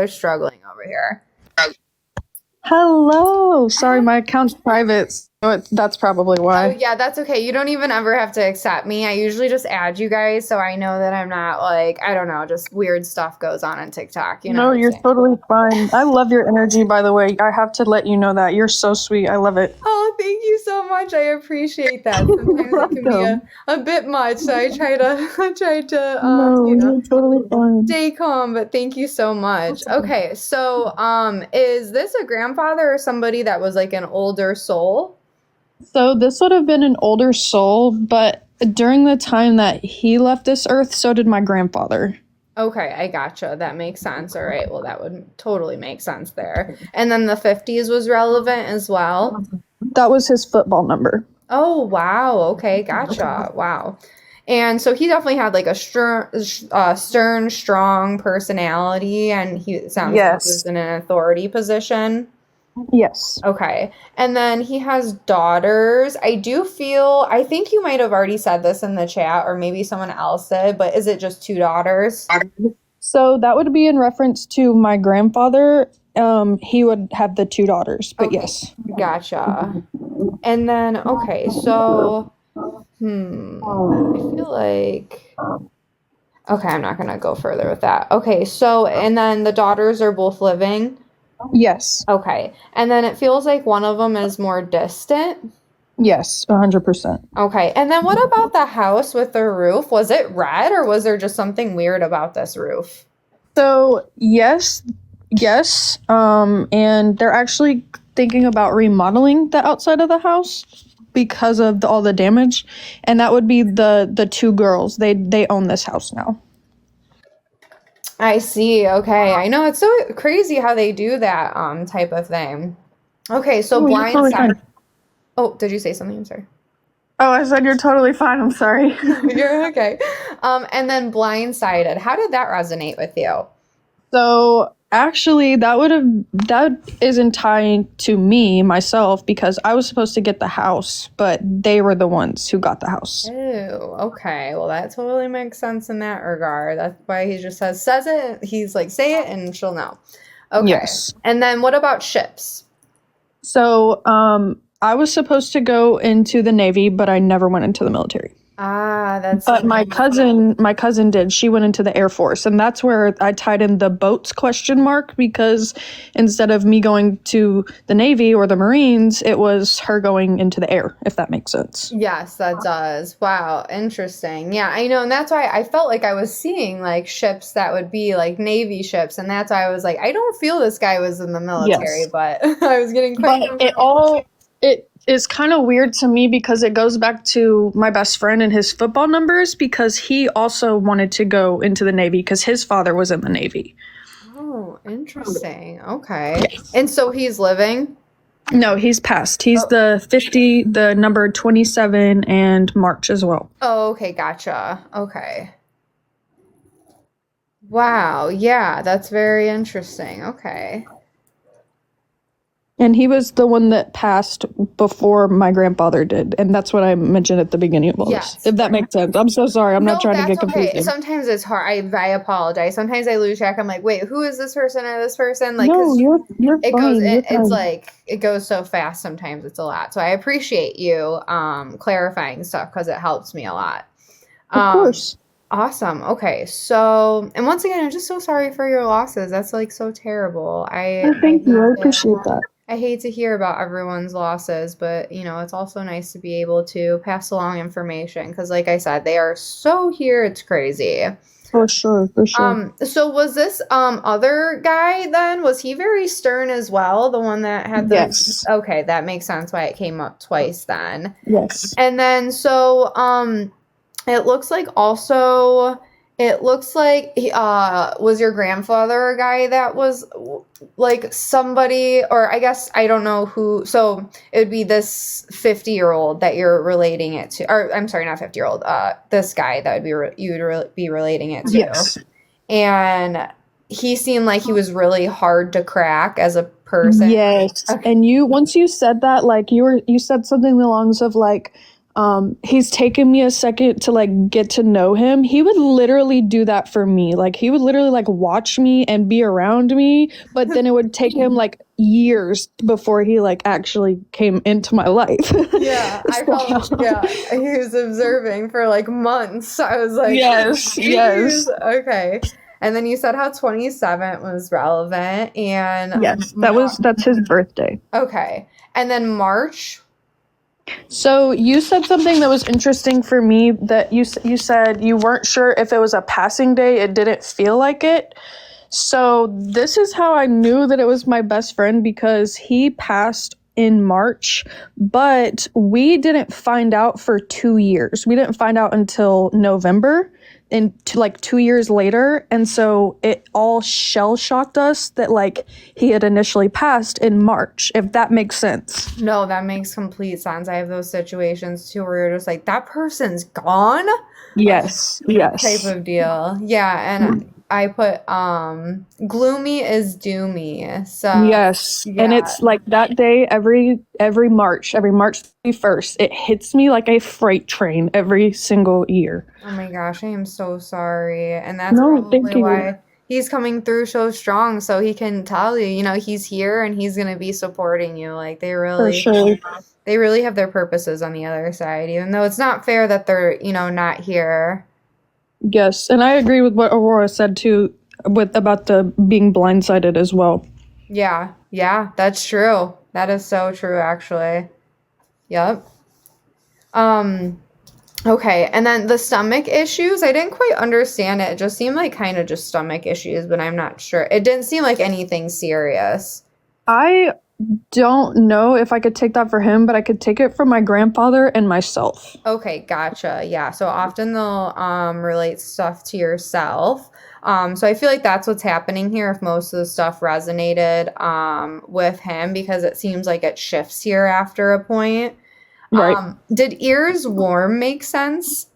They're struggling over here. Hello. Sorry, my account's private, so that's probably why. Oh, yeah, that's okay. You don't even ever have to accept me. I usually just add you guys so I know that I'm not like, I don't know, just weird stuff goes on TikTok. You know No, you're totally fine. I love your energy, by the way. I have to let you know that. You're so sweet. I love it. Oh, thank you so much. I appreciate that. Sometimes it can be a bit much, so I try to No, you're totally fine. stay calm, but thank you so much. Okay, so is this a grandfather or somebody that was like an older soul? So this would have been an older soul, but during the time that he left this earth, so did my grandfather. Okay, I gotcha. That makes sense. All right, well, that would totally make sense there. And then the 50s was relevant as well? That was his football number. Oh, wow. Okay, gotcha. Wow. And so he definitely had like a stern, strong personality, and he sounds like he was in an authority position. Yes. Okay. And then he has daughters. I think you might have already said this in the chat, or maybe someone else did, but is it just 2 daughters? So that would be in reference to my grandfather. He would have the 2 daughters, but yes. Gotcha. And then, okay, so, I feel like, okay, I'm not going to go further with that. Okay, so, and then the daughters are both living? Yes. Okay. And then it feels like one of them is more distant? Yes, 100%. Okay. And then what about the house with the roof? Was it red, or was there just something weird about this roof? So, yes. And they're actually thinking about remodeling the outside of the house because of all the damage. And that would be the 2 girls. They own this house now. I see. Okay. I know, it's so crazy how they do that type of thing. Okay, so blindside. Oh, did you say something? I'm sorry. Oh, I said you're totally fine. I'm sorry. You're okay. And then blindsided. How did that resonate with you? So actually, that isn't tied to me myself, because I was supposed to get the house, but they were the ones who got the house. Oh, okay. Well, that totally makes sense in that regard. That's why he just says it. He's like, say it and she'll know. Okay. Yes. And then what about ships? So, I was supposed to go into the Navy, but I never went into the military. That's. But my cousin did. She went into the Air Force, and that's where I tied in the boats question mark, because instead of me going to the Navy or the Marines, it was her going into the air, if that makes sense. Yes, that does. Wow, interesting. Yeah, I know, and that's why I felt like I was seeing like ships that would be like Navy ships, and that's why I was like, I don't feel this guy was in the military, but I was getting quite. But it is kind of weird to me, because it goes back to my best friend and his football numbers, because he also wanted to go into the Navy because his father was in the Navy. Oh, interesting. Okay. Yes. And so he's living? No, he's passed. He's the 50, the number 27, and March as well. Oh, okay. Gotcha. Okay. Wow. Yeah, that's very interesting. Okay. And he was the one that passed before my grandfather did. And that's what I mentioned at the beginning of all this. If that makes sense. I'm so sorry. I'm not trying to get confused. Okay. Sometimes it's hard. I apologize. Sometimes I lose track. I'm like, wait, who is this person or this person? Like, no, you're fine. It's like, it goes so fast. Sometimes it's a lot. So I appreciate you clarifying stuff, because it helps me a lot. Of course. Awesome. Okay. So, and once again, I'm just so sorry for your losses. That's like so terrible. Thank you. I appreciate that. I hate to hear about everyone's losses, but it's also nice to be able to pass along information, because like I said, they are so here, it's crazy. For sure. So was this other guy then, was he very stern as well, the one that had the Yes. Okay, that makes sense why it came up twice then. Yes. And then so it looks like was your grandfather a guy that was like somebody, or I guess I don't know who, so it would be this 50-year-old that you're relating it to, or I'm sorry, not 50-year-old, this guy that would be you would be relating it to. Yes. And he seemed like he was really hard to crack as a person. Yes. Okay. And once you said that, like you said something along the lines of like, He's taken me a second to like get to know him. He would literally do that for me. Like he would literally like watch me and be around me, but then it would take him like years before he like actually came into my life. Yeah, I felt, yeah, he was observing for like months. I was like, Yes, yes. "Jeez." Okay. And then you said how 27 was relevant and Yes, that's his birthday. okay. And then March. So you said something that was interesting for me, that you said you weren't sure if it was a passing day. It didn't feel like it. So this is how I knew that it was my best friend, because he passed in March, but we didn't find out for 2 years. We didn't find out until November, and like 2 years later. And so it all shell shocked us that like he had initially passed in March, if that makes sense. No, that makes complete sense. I have those situations too where you're just like, that person's gone? Yes, yes. Type of deal. Yeah, and I put gloomy is doomy. So Yes. yeah. And it's like that day every March 31st, it hits me like a freight train every single year. Oh my gosh, I am so sorry. And that's No, probably thank you. why he's coming through so strong, so he can tell you, you know, he's here and he's gonna be supporting you. Like For sure. they really have their purposes on the other side, even though it's not fair that they're, you know, not here. Yes, and I agree with what Aurora said too, with about the being blindsided as well. Yeah, yeah, that's true. That is so true, actually. Yep. Okay, and then the stomach issues, I didn't quite understand it. It just seemed like kind of just stomach issues, but I'm not sure. It didn't seem like anything serious. I don't know if I could take that for him, but I could take it from my grandfather and myself. Okay, gotcha. Yeah, so often they'll relate stuff to yourself. So I feel like that's what's happening here if most of the stuff resonated with him, because it seems like it shifts here after a point. Right. Did ears warm make sense?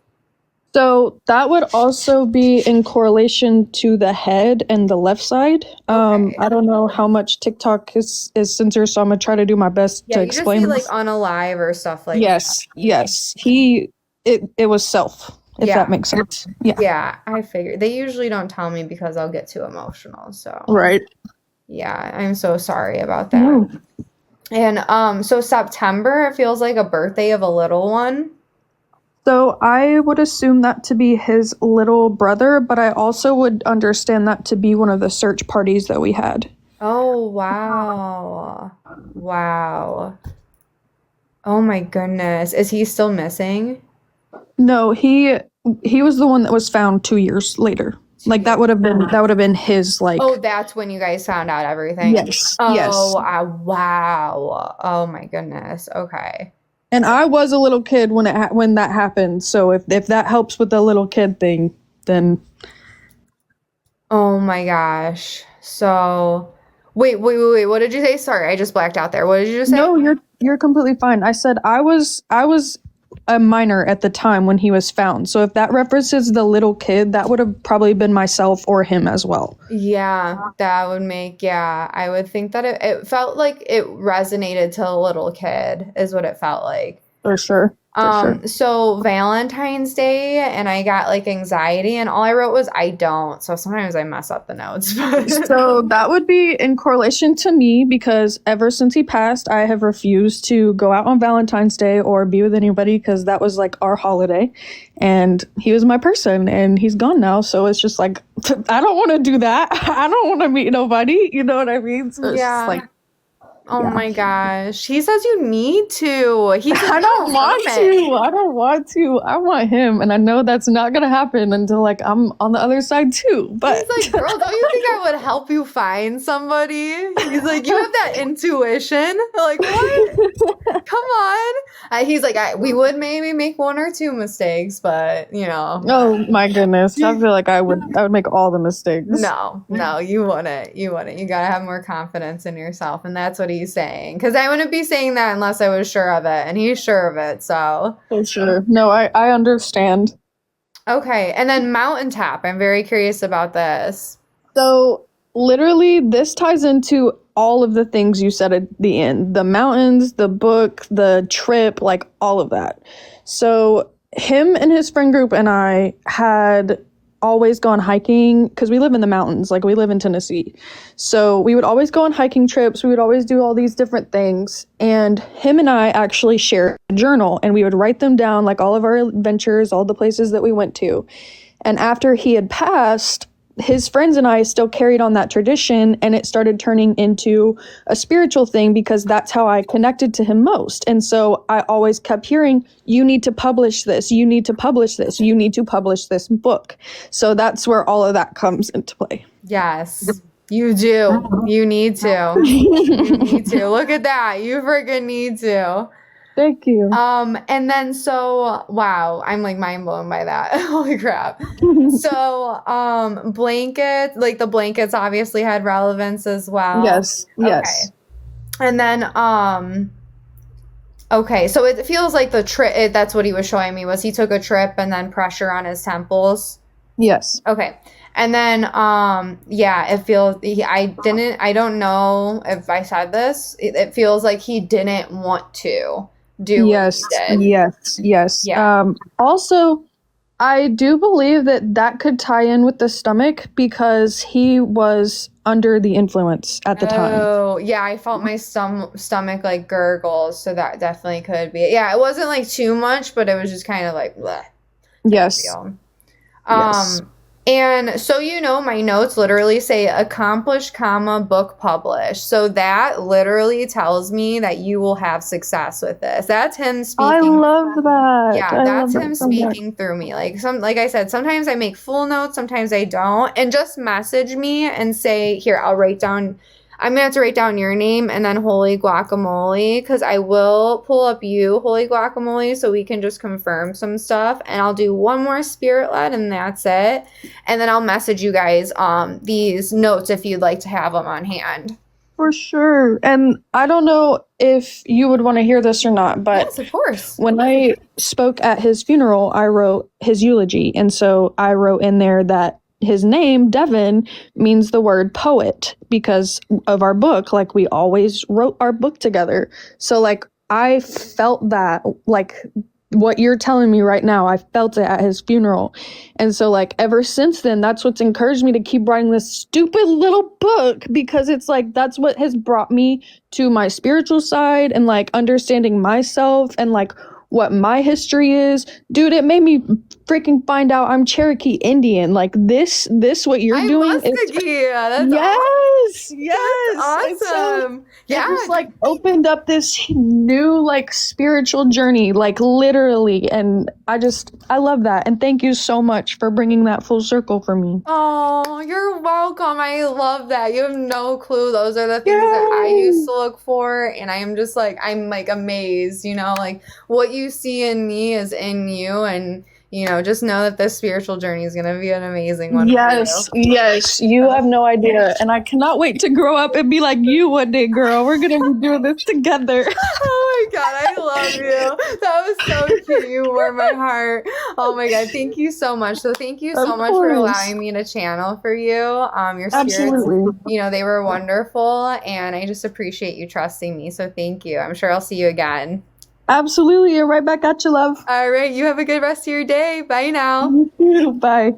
So that would also be in correlation to the head and the left side. Okay. I don't know how much TikTok is censored, so I'm gonna try to do my best Yeah, to you just explain see this. like unalive or stuff like Yes, that. yes. It was self, if Yeah. that makes sense. Yeah. Yeah, I figured. They usually don't tell me because I'll get too emotional. So Right. yeah, I'm so sorry about that. No. And so September, it feels like a birthday of a little one. So I would assume that to be his little brother, but I also would understand that to be one of the search parties that we had. Oh, wow. Wow. Oh my goodness. Is he still missing? No, he was the one that was found 2 years later. Like that would have been his like. Oh, that's when you guys found out everything. Yes. Oh, Yes. wow. Oh my goodness. Okay. And I was a little kid when that happened. So if that helps with the little kid thing, then. Oh my gosh. So, wait. What did you say? Sorry, I just blacked out there. What did you just say? No, you're completely fine. I said I was a minor at the time when he was found. So if that references the little kid, that would have probably been myself or him as well. Yeah, that would make, yeah, I would think that it felt like it resonated to a little kid, is what it felt like. For sure. So Valentine's Day, and I got like anxiety, and all I wrote was I don't. So sometimes I mess up the notes. So that would be in correlation to me, because ever since he passed, I have refused to go out on Valentine's Day or be with anybody, because that was like our holiday, and he was my person, and he's gone now. So it's just like, I don't want to do that. I don't want to meet nobody. You know what I mean? So it's Yeah. just like, Oh my gosh. He says you need to. He says I don't want to. I don't want to. I want him. And I know that's not going to happen until like I'm on the other side too. But he's like, girl, don't you think I would help you find somebody? He's like, you have that intuition. Like, what? Come on. He's like, we would maybe make one or two mistakes, but you know. Oh my goodness. I feel like I would make all the mistakes. No, you wouldn't. You gotta have more confidence in yourself. And that's what he's saying. Because I wouldn't be saying that unless I was sure of it. And he's sure of it. So For sure. No, I understand. okay. And then mountain tap. I'm very curious about this. So literally this ties into all of the things you said at the end, the mountains, the book, the trip, like all of that. So him and his friend group and I had always gone hiking because we live in the mountains, like we live in Tennessee. So we would always go on hiking trips. We would always do all these different things. And him and I actually shared a journal, and we would write them down, like all of our adventures, all the places that we went to. And after he had passed, his friends and I still carried on that tradition, and it started turning into a spiritual thing because that's how I connected to him most. And so I always kept hearing, you need to publish this, you need to publish this, you need to publish this book. So that's where all of that comes into play. Yes, you do. You need to. You need to. Look at that. You freaking need to. Thank you. And then so, wow, I'm like mind blown by that. Holy crap. So, blankets, like the blankets obviously had relevance as well. Yes. Yes. Okay. And then, okay, so it feels like the trip, that's what he was showing me, was he took a trip and then pressure on his temples. Yes. Okay. And then, yeah, it feels, I don't know if I said this, it feels like he didn't want to do yes, what he did. Yes. Yeah. Also, I do believe that could tie in with the stomach because he was under the influence at the time. Oh, yeah, I felt my stomach like gurgles, so that definitely could be. Yeah, it wasn't like too much, but it was just kind of like bleh. Yes. Yes. And so, my notes literally say accomplished, book published. So that literally tells me that you will have success with this. That's him speaking. I love that. Yeah, that's him speaking through me. Like I said, sometimes I make full notes, sometimes I don't. And just message me and say, here, I'm going to have to write down your name and then Holy Guacamole, because I will pull up you, Holy Guacamole, so we can just confirm some stuff. And I'll do one more spirit led and that's it. And then I'll message you guys these notes if you'd like to have them on hand. For sure. And I don't know if you would want to hear this or not, but yes, of course. When I spoke at his funeral, I wrote his eulogy. And so I wrote in there that his name, Devin, means the word poet because of our book. Like, we always wrote our book together. So, like, I felt that, like, what you're telling me right now, I felt it at his funeral. And so, like, ever since then, that's what's encouraged me to keep writing this stupid little book, because it's like, that's what has brought me to my spiritual side and, like, understanding myself and, like, what my history is. Dude, it made me freaking find out I'm Cherokee Indian. Like, this what you're doing is that's yes, awesome. Yeah, it just like opened up this new like spiritual journey, like literally, and I love that. And thank you so much for bringing that full circle for me. Oh, you're welcome. I love that. You have no clue. Those are the things that I used to look for, and I'm just like, I'm like amazed, like what you see in me is in you, and just know that this spiritual journey is going to be an amazing one. Yes, you have no idea. And I cannot wait to grow up and be like you one day, girl. We're going to be doing this together. Oh my God, I love you. That was so cute. You warmed my heart. Oh my God, thank you so much. So thank you so much for allowing me to channel for you. Your spirits, absolutely. They were wonderful, and I just appreciate you trusting me. So thank you. I'm sure I'll see you again. Absolutely. You're right back at you, love. All right. You have a good rest of your day. Bye now. Bye.